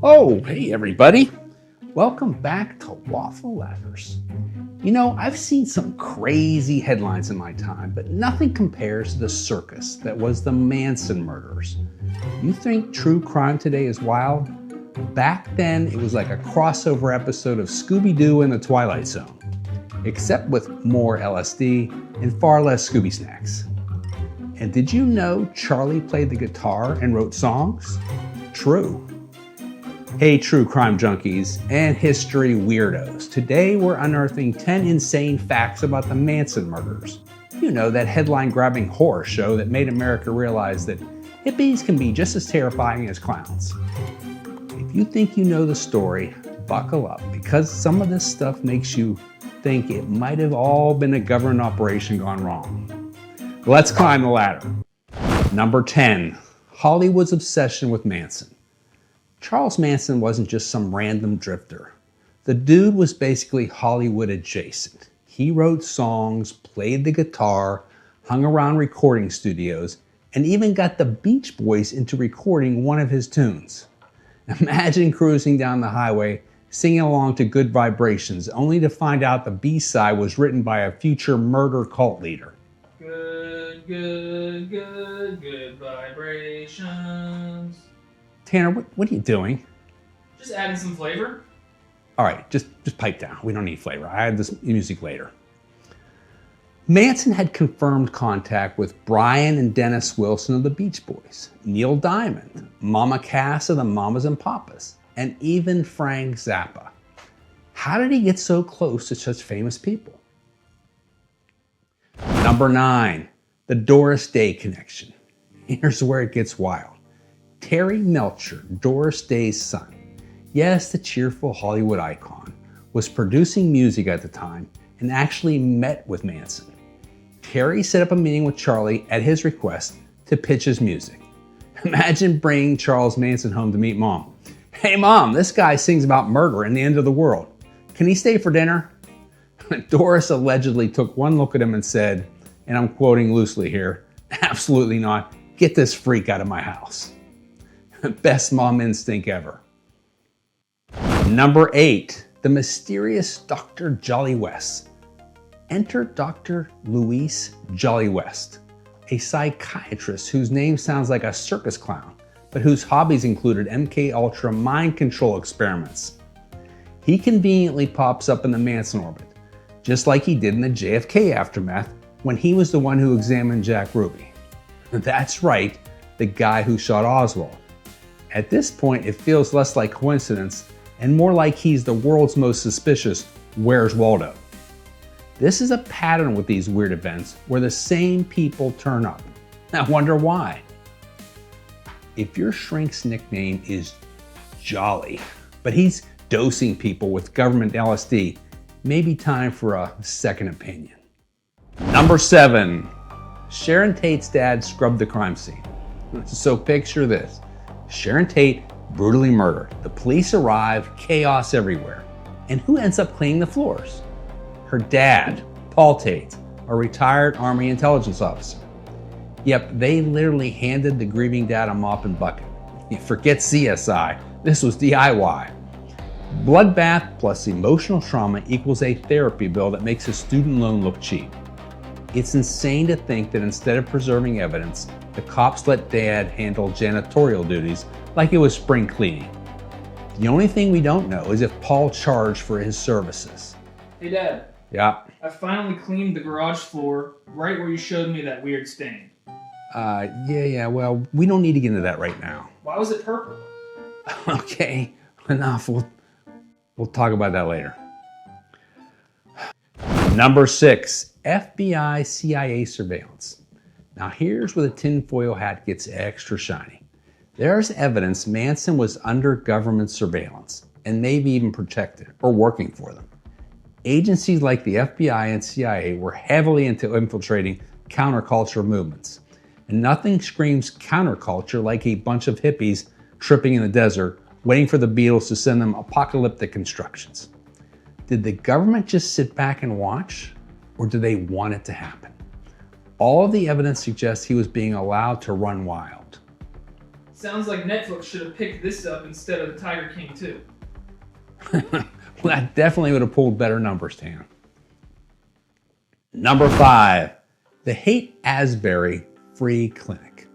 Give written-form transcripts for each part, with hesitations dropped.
Oh, hey everybody. Welcome back to Waffle Ladders. You know, I've seen some crazy headlines in my time, but nothing compares to the circus that was the Manson murders. You think true crime today is wild? Back then, it was like a crossover episode of Scooby-Doo and the Twilight Zone, except with more LSD and far less Scooby snacks. And did you know Charlie played the guitar and wrote songs? True. Hey true crime junkies and history weirdos. Today we're unearthing 10 insane facts about the Manson murders. You know, that headline-grabbing horror show that made America realize that hippies can be just as terrifying as clowns. If you think you know the story, buckle up, because some of this stuff makes you think it might have all been a government operation gone wrong. Let's climb the ladder. Number 10, Hollywood's obsession with Manson. Charles Manson wasn't just some random drifter. The dude was basically Hollywood adjacent. He wrote songs, played the guitar, hung around recording studios, and even got the Beach Boys into recording one of his tunes. Imagine cruising down the highway, singing along to Good Vibrations, only to find out the B-side was written by a future murder cult leader. Good vibrations. Tanner, what are you doing? Just adding some flavor. All right, just pipe down. We don't need flavor. I add this music later. Manson had confirmed contact with Brian and Dennis Wilson of the Beach Boys, Neil Diamond, Mama Cass of the Mamas and Papas, and even Frank Zappa. How did he get so close to such famous people? Number 9, the Doris Day connection. Here's where it gets wild. Terry Melcher, Doris Day's son, yes, the cheerful Hollywood icon, was producing music at the time and actually met with Manson. Terry set up a meeting with Charlie at his request to pitch his music. Imagine bringing Charles Manson home to meet Mom. Hey Mom, this guy sings about murder and the end of the world. Can he stay for dinner? Doris allegedly took one look at him and said, and I'm quoting loosely here, absolutely not, get this freak out of my house. Best mom instinct ever. Number 8, the mysterious Dr. Jolly West. Enter Dr. Louise Jolly West, a psychiatrist whose name sounds like a circus clown, but whose hobbies included MKUltra mind control experiments. He conveniently pops up in the Manson orbit, just like he did in the JFK aftermath when he was the one who examined Jack Ruby. That's right, the guy who shot Oswald. At this point, it feels less like coincidence and more like he's the world's most suspicious Where's Waldo. This is a pattern with these weird events where the same people turn up. I wonder why. If your shrink's nickname is Jolly, but he's dosing people with government LSD, maybe time for a second opinion. Number 7, Sharon Tate's dad scrubbed the crime scene. So picture this. Sharon Tate brutally murdered. The police arrive, chaos everywhere. And who ends up cleaning the floors? Her dad, Paul Tate, a retired Army intelligence officer. Yep, they literally handed the grieving dad a mop and bucket. You forget CSI, this was DIY. Bloodbath plus emotional trauma equals a therapy bill that makes a student loan look cheap. It's insane to think that instead of preserving evidence, the cops let Dad handle janitorial duties like it was spring cleaning. The only thing we don't know is if Paul charged for his services. Hey Dad. Yeah? I finally cleaned the garage floor right where you showed me that weird stain. Yeah, well, we don't need to get into that right now. Why was it purple? Okay, enough. We'll talk about that later. Number 6, FBI CIA surveillance. Now here's where the tinfoil hat gets extra shiny. There's evidence Manson was under government surveillance and maybe even protected or working for them. Agencies like the FBI and CIA were heavily into infiltrating counterculture movements. And nothing screams counterculture like a bunch of hippies tripping in the desert waiting for the Beatles to send them apocalyptic instructions. Did the government just sit back and watch, or do they want it to happen? All of the evidence suggests he was being allowed to run wild. Sounds like Netflix should have picked this up instead of the Tiger King 2. Well, that definitely would have pulled better numbers, Tam. Number 5, the Haight-Ashbury Free Clinic.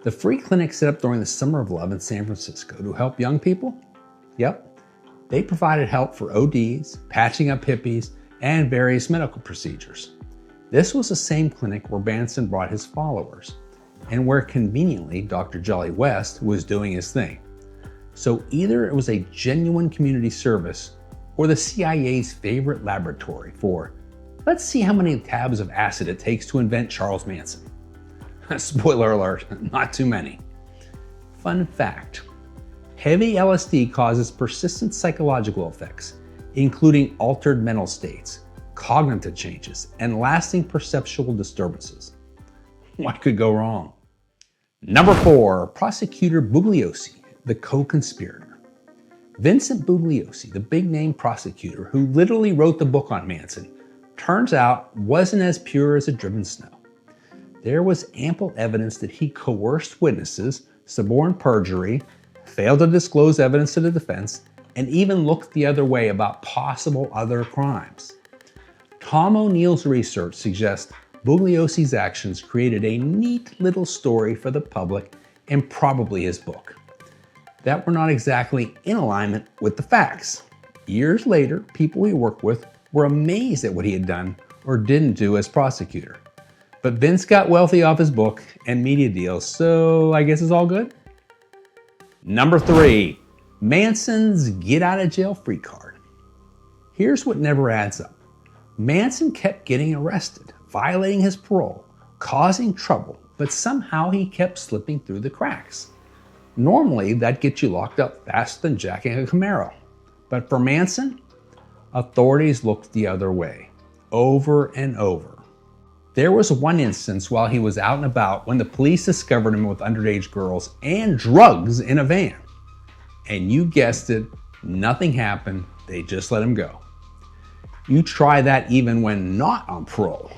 The free clinic set up during the Summer of Love in San Francisco to help young people? Yep. They provided help for ODs, patching up hippies, and various medical procedures. This was the same clinic where Manson brought his followers, and where conveniently Dr. Jolly West was doing his thing. So either it was a genuine community service or the CIA's favorite laboratory for, let's see how many tabs of acid it takes to invent Charles Manson. Spoiler alert, not too many. Fun fact, heavy LSD causes persistent psychological effects, including altered mental states, cognitive changes, and lasting perceptual disturbances. What could go wrong? Number 4, Prosecutor Bugliosi, the co-conspirator. Vincent Bugliosi, the big-name prosecutor who literally wrote the book on Manson, turns out wasn't as pure as a driven snow. There was ample evidence that he coerced witnesses, suborned perjury, failed to disclose evidence to the defense, and even looked the other way about possible other crimes. Tom O'Neill's research suggests Bugliosi's actions created a neat little story for the public and probably his book that were not exactly in alignment with the facts. Years later, people he worked with were amazed at what he had done or didn't do as prosecutor. But Vince got wealthy off his book and media deals, so I guess it's all good. Number 3, Manson's get out of jail free card. Here's what never adds up. Manson kept getting arrested, violating his parole, causing trouble, but somehow he kept slipping through the cracks. Normally, that gets you locked up faster than jacking a Camaro. But for Manson, authorities looked the other way, over and over. There was one instance while he was out and about when the police discovered him with underage girls and drugs in a van. And you guessed it, nothing happened, they just let him go. You try that even when not on parole.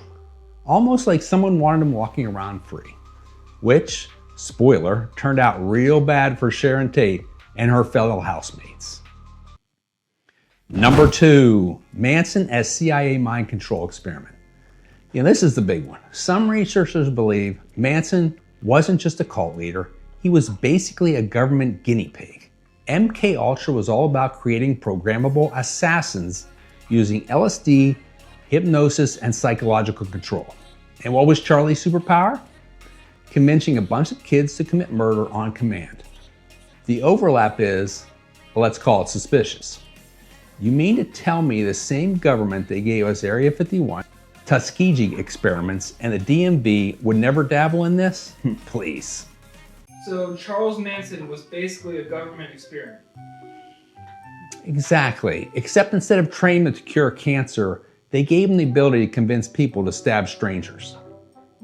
Almost like someone wanted him walking around free. Which, spoiler, turned out real bad for Sharon Tate and her fellow housemates. Number 2, Manson as CIA mind control experiment. This is the big one. Some researchers believe Manson wasn't just a cult leader, he was basically a government guinea pig. MKUltra was all about creating programmable assassins using LSD, hypnosis, and psychological control. And what was Charlie's superpower? Convincing a bunch of kids to commit murder on command. The overlap is, let's call it suspicious. You mean to tell me the same government that gave us Area 51, Tuskegee experiments, and the DMV would never dabble in this? Please. So Charles Manson was basically a government experiment. Exactly, except instead of training them to cure cancer, they gave him the ability to convince people to stab strangers.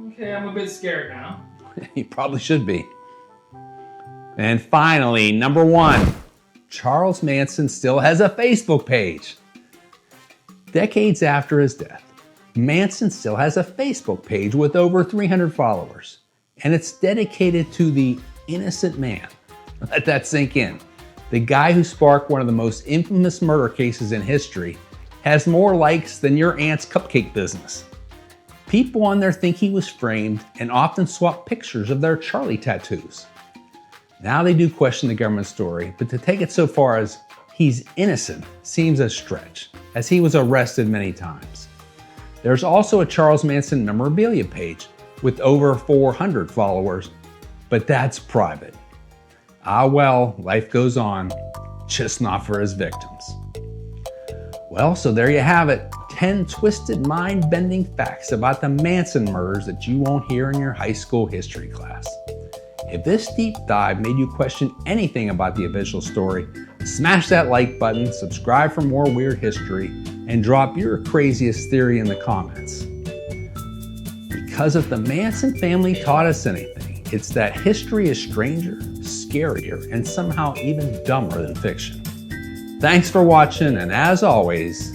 Okay, I'm a bit scared now. You probably should be. And finally, number 1, Charles Manson still has a Facebook page. Decades after his death, Manson still has a Facebook page with over 300 followers, and it's dedicated to the innocent man. Let that sink in. The guy who sparked one of the most infamous murder cases in history has more likes than your aunt's cupcake business. People on there think he was framed and often swap pictures of their Charlie tattoos. Now they do question the government story, but to take it so far as he's innocent seems a stretch, as he was arrested many times. There's also a Charles Manson memorabilia page with over 400 followers, but that's private. Ah well, life goes on, just not for his victims. Well, so there you have it. 10 twisted, mind-bending facts about the Manson murders that you won't hear in your high school history class. If this deep dive made you question anything about the official story, smash that like button, subscribe for more weird history, and drop your craziest theory in the comments. Because if the Manson family taught us anything, it's that history is stranger, scarier, and somehow even dumber than fiction. Thanks for watching, and as always,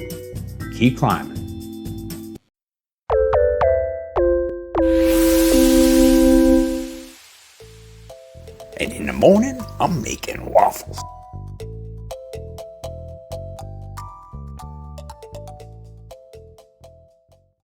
keep climbing. And in the morning, I'm making waffles.